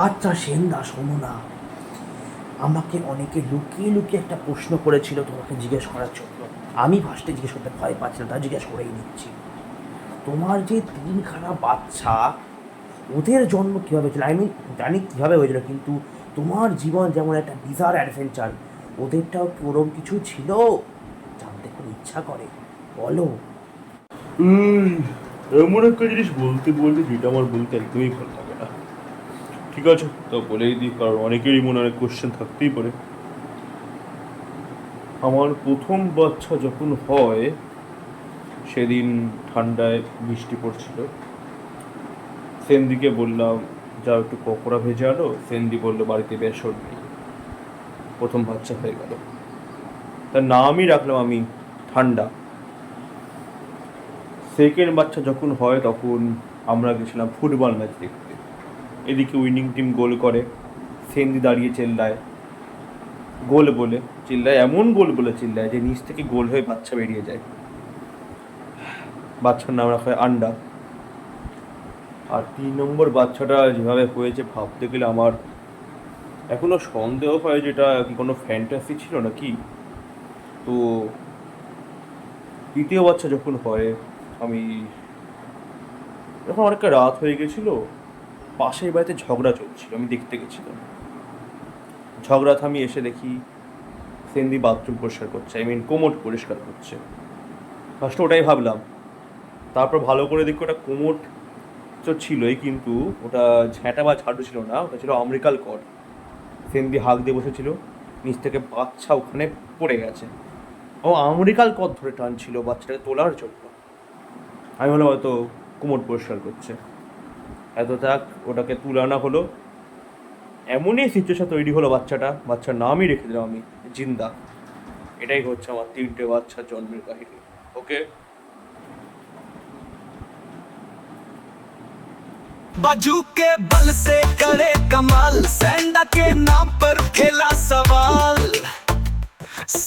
আচ্ছা সেনদা, শোনো না, আমাকে অনেকে লুকিয়ে লুকিয়ে একটা প্রশ্ন করেছিল তোমাকে জিজ্ঞেস করার জন্য। আমি ফার্স্টে জিজ্ঞেস করতে ভয় পাচ্ছিলাম, তা জিজ্ঞেস করেই নিচ্ছি। তোমার যে তিনখানা বাচ্চা, ওদের জন্ম কীভাবে হয়েছিল? আমি জানি কীভাবে হয়েছিল, কিন্তু তোমার জীবন যেমন একটা বিজার অ্যাডভেঞ্চার, ওদেরটাও কি ওরম কিছু ছিল? জানতে খুব ইচ্ছা করে, বলো। উম, এমন একটা জিনিস বলতে বলতে যেটা আমার বলতে একদমই ভালো লাগে না। ঠিক আছে, তো বলেই দিই, কারণ অনেকেরই মনে অনেক কোশ্চেন থাকতেই পারে। আমার প্রথম বাচ্চা যখন হয়, সেদিন ঠান্ডায় বৃষ্টি পড়ছিল। সেনদিকে বললাম যাও একটু পকোড়া ভেজে আনো। সেনদি বললো বাড়িতে বেসন নেই। প্রথম বাচ্চা হয়ে গেল। তার নামই রাখলাম আমি ঠান্ডা। সেকেন্ড বাচ্চা যখন হয় তখন আমরা গেছিলাম ফুটবল ম্যাচ দেখতে। এদিকে উইনিং টিম গোল করে, সেনদি দাঁড়িয়ে চেল্লায় গোল বলে, চিল্লায় এমন গোল বলে চিল্লায় যে নিচ থেকে গোল হয়ে বাচ্চা বেরিয়ে যায়। বাচ্চার নাম রাখা হয় আন্ডা। আর 3 নম্বর বাচ্চাটা যেভাবে হয়েছে ভাবতে গেলে আমার এখনো সন্দেহ হয় যে এটা কি কোনো ফ্যান্টাসি ছিল নাকি। তো তৃতীয় বাচ্চা যখন হয়, আমি যখন অনেকটা রাত হয়ে গেছিল, পাশের বাড়িতে ঝগড়া চলছিল, আমি দেখতে গেছিলাম। ঝগড়া থামিয়ে এসে দেখি সেনদি বাথরুম পরিষ্কার করছে, কোমোড পরিষ্কার করছে। ফার্স্টে ওটাই ভাবলাম, তারপর ভালো করে দেখি ওটা কোমোড তো ছিলই, কিন্তু ওটা ঝ্যাঁটা বা ঝাড়ু ছিল না, ওটা ছিল আমেরিকাল কর। সেনদি হাঁক দিয়ে বসেছিল, নিচ থেকে বাচ্চা ওখানে পড়ে গেছে। ও আমেরিকাল কর ধরে টানছিল বাচ্চাটাকে তোলার জন্য। আমি বললাম হয়তো কোমোড পরিষ্কার করছে। এত থাক, ওটাকে তুলানো হলো। এমনই সিচুয়েশন তৈরি হলো, বাচ্চার নামই রেখে দিলাম আমি জিন্দা। এটাই হচ্ছে আমার 3টে বাচ্চার জন্মের কাহিনী। ওকে। बाजू के बल से करे कमाल, सैंडा के नाम पर खेला सवाल।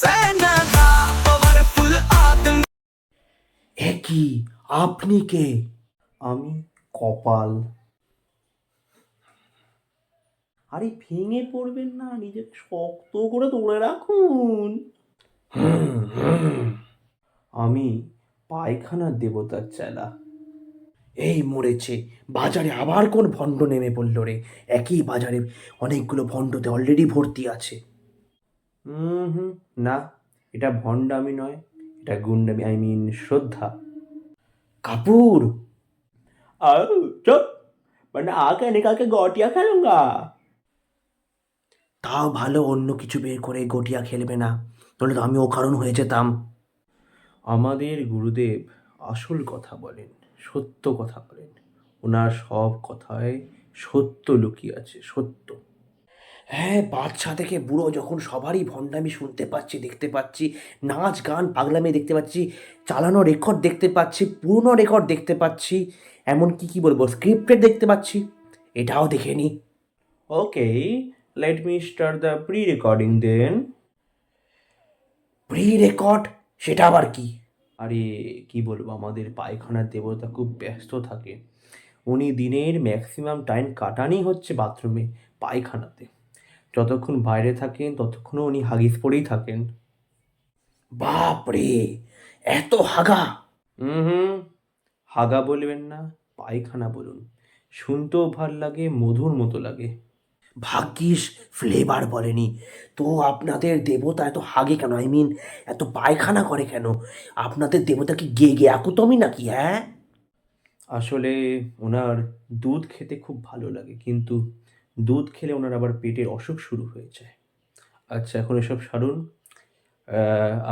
सैंडा पावरफुल आदमी। একই, আপনি কে? আমি কপাল। আরে ভেঙে পড়বেন না, নিজেকে শক্ত করে ধরে রাখুন। হুম হুম। আমি পায়খানার দেবতার চেলা। এই মরেছে, বাজারে আবার কোন ভণ্ড নেমে পড়লো রে? একই বাজারে অনেকগুলো ভণ্ডতে অলরেডি ভর্তি আছে। হুম, না, এটা ভণ্ডামি নয়, এটা গুন্ডামি, শ্রদ্ধা। কাপুর। আর চুপ, মানে আগে निकाल के गोटियां खेलूंगा। তাও ভালো, অন্য কিছু বের করে গটিয়া খেলবে না, তাহলে তো আমি অকারণ হয়ে যেতাম। আমাদের গুরুদেব আসল কথা বলেন, সত্য কথা বলেন। ওনার সব কথায় সত্য লুকিয়ে আছে, সত্য। হ্যাঁ, বাচ্চা থেকে বুড়ো যখন সবারই ভণ্ডামি শুনতে পাচ্ছি, দেখতে পাচ্ছি, নাচ গান পাগলামি দেখতে পাচ্ছি, চালানো রেকর্ড দেখতে পাচ্ছি, পুরনো রেকর্ড দেখতে পাচ্ছি, এমনকি কি বলবো, স্ক্রিপ্টেড দেখতে পাচ্ছি, এটাও দেখে নি। Okay, let me start the pre recording then. Pre record? সেটা আবার কি? আরে কি বলবো, আমাদের পায়খানার দেবতা খুব ব্যস্ত থাকে। উনি দিনের ম্যাক্সিমাম টাইম কাটানই হচ্ছে বাথরুমে, পায়খানাতে। যতক্ষণ বাইরে থাকেন ততক্ষণও উনি হাগিস পরেই থাকেন। বাপ রে, এত হাগা! হুম, হাগা বলবেন না, পায়খানা বলুন। শুনতেও ভাল লাগে, মধুর মতো লাগে। ভাগ্যিস ফ্লেভার বলেনি। তো আপনাদের দেবতা এত হাগে কেন? এত পায়খানা করে কেন? আপনাদের দেবতা কি গে গে আকুতমি নাকি? হ্যাঁ। আসলে ওনার দুধ খেতে খুব ভালো লাগে, কিন্তু দুধ খেলে ওনার আবার পেটের অসুখ শুরু হয়ে যায়। আচ্ছা, এখন এসব সারুন,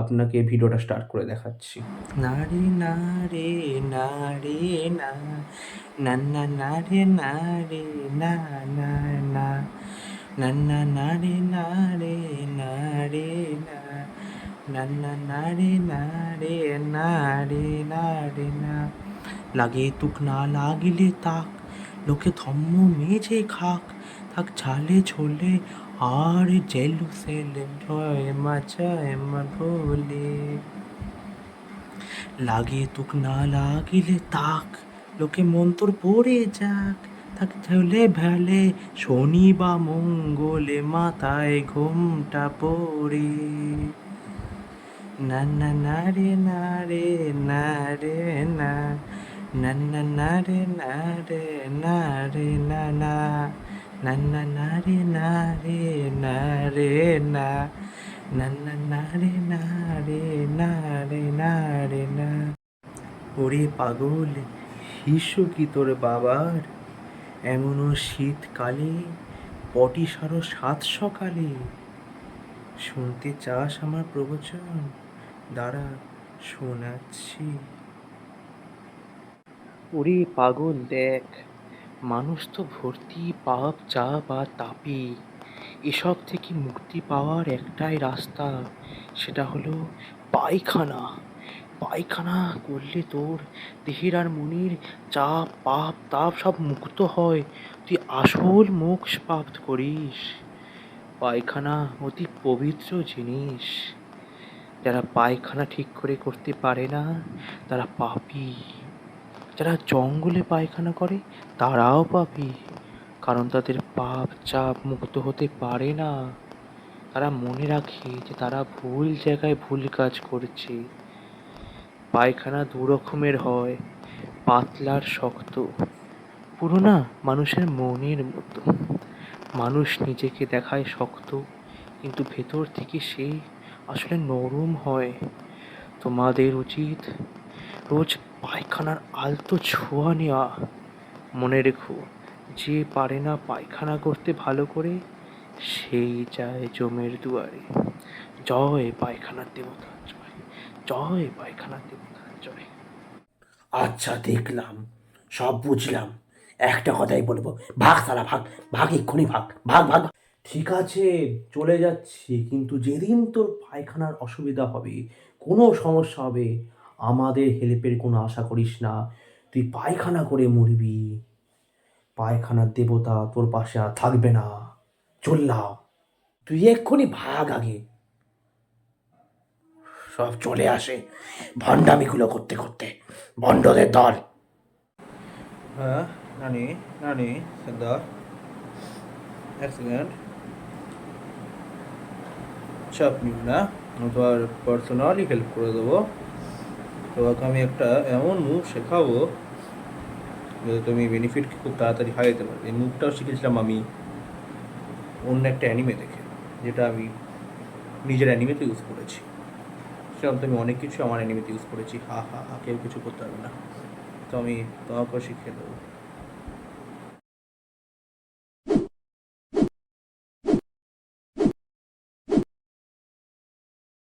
আপনাকে ভিডিওটা স্টার্ট করে দেখাচ্ছি। না রে না রে না রে না, না না না রে না রে না, না না না না না রে না রে না রে না, না না না রে না রে না রে না রে না। লাগে তুক না লাগিলে তাক, লোকে ধম্ম মেঝে খাক, থাক ঝালে ঝোলে আর জেলু সেলে ঢয় মাচায় মা ভোলে। লাগে তুক না লাগিলে তাক, লোকে মন্তর পড়ে যাক, থাক ঝুলে ভেলে শনি বা মঙ্গলে মাথায় ঘুমটা পড়ে। না না না রে না রে না রে না, না না না রে না রে না রে না না, না না না রে না রে না রে না, না না না রে না রে না রে না রে না। ওরে পাগল, শিশু কি তোর বাবার এমনও শীতকালে পটি সারো সাত সকালে? শুনতে চাস আমার প্রবচন? দাঁড়া শোনাচ্ছি। ওরে পাগল দেখ, মানুষ তো ভর্তি পাপ চাপ আর তাপে। এসব থেকে মুক্তি পাওয়ার একটাই রাস্তা, সেটা হলো পায়খানা। পায়খানা করলে তোর দেহের আর মনের চাপ পাপ তাপ সব মুক্ত হয়, তুই আসল মোক্ষ প্রাপ্ত করিস। পায়খানা অতি পবিত্র জিনিস। যারা পায়খানা ঠিক করে করতে পারে না তারা পাপী। যারা জঙ্গলে পায়খানা করে তারাও পাপী, কারণ তাদের পাপ চাপ মুক্ত হতে পারে না। তারা মনে রাখে যে তারা ভুল জায়গায় ভুল কাজ করছে। পায়খানা দু রকমের হয়, পাতলা আর শক্ত। পুরো না মানুষের মনের মতো। মানুষ নিজেকে দেখায় শক্ত, কিন্তু ভেতর থেকে সে আসলে নরম হয়। তোমাদের উচিত রোজ পায়খানার আলতো ছোঁয়া নেওয়া। মনে রেখো, যে পারে না পায়খানা করতে ভালো করে সেই যায় যমের দুয়ারে। জয় পায়খানার দেবতা জয়, জয় পায়খানার দেবতা জয়। আচ্ছা দেখলাম, সব বুঝলাম, একটা কথাই বলবো, ভাগ সারা ভাগ, ভাগ এক্ষুনি ভাগ, ভাগ ভাগ। ঠিক আছে, চলে যাচ্ছি, কিন্তু যেদিন তোর পায়খানার অসুবিধা হবে, কোনো সমস্যা হবে, আমাদের হেল্পের কোনো আশা করিস না। তুই পায়খানা করে মরবি, পায়খানার দেবতা তোর পাশে আর থাকবে না। চললাম, তুই এক্ষুনি ভাগ আগে। সব চলে আসে ভণ্ডামিগুলো করতে করতে, ভণ্ডদের দল। হ্যাঁ, নানি নানি সর্দার, এক সেকেন্ড। চাপ নিও না, আমি তোমার পার্সোনালি হেল্প করে দেবো। তোমাকে আমি একটা এমন মুভ শেখাবো যাতে তুমি বেনিফিটকে খুব তাড়াতাড়ি হারাতে পারবে। এই মুভটাও শিখেছিলাম আমি অন্য একটা অ্যানিমে দেখে, যেটা আমি নিজের অ্যানিমেতে ইউজ করেছি। সেরকম তো আমি অনেক কিছু আমার অ্যানিমেতে ইউজ করেছি, হা হা হা, কেউ কিছু করতে পারবে না। তো আমি তোমাকেও শিখিয়ে দেবো।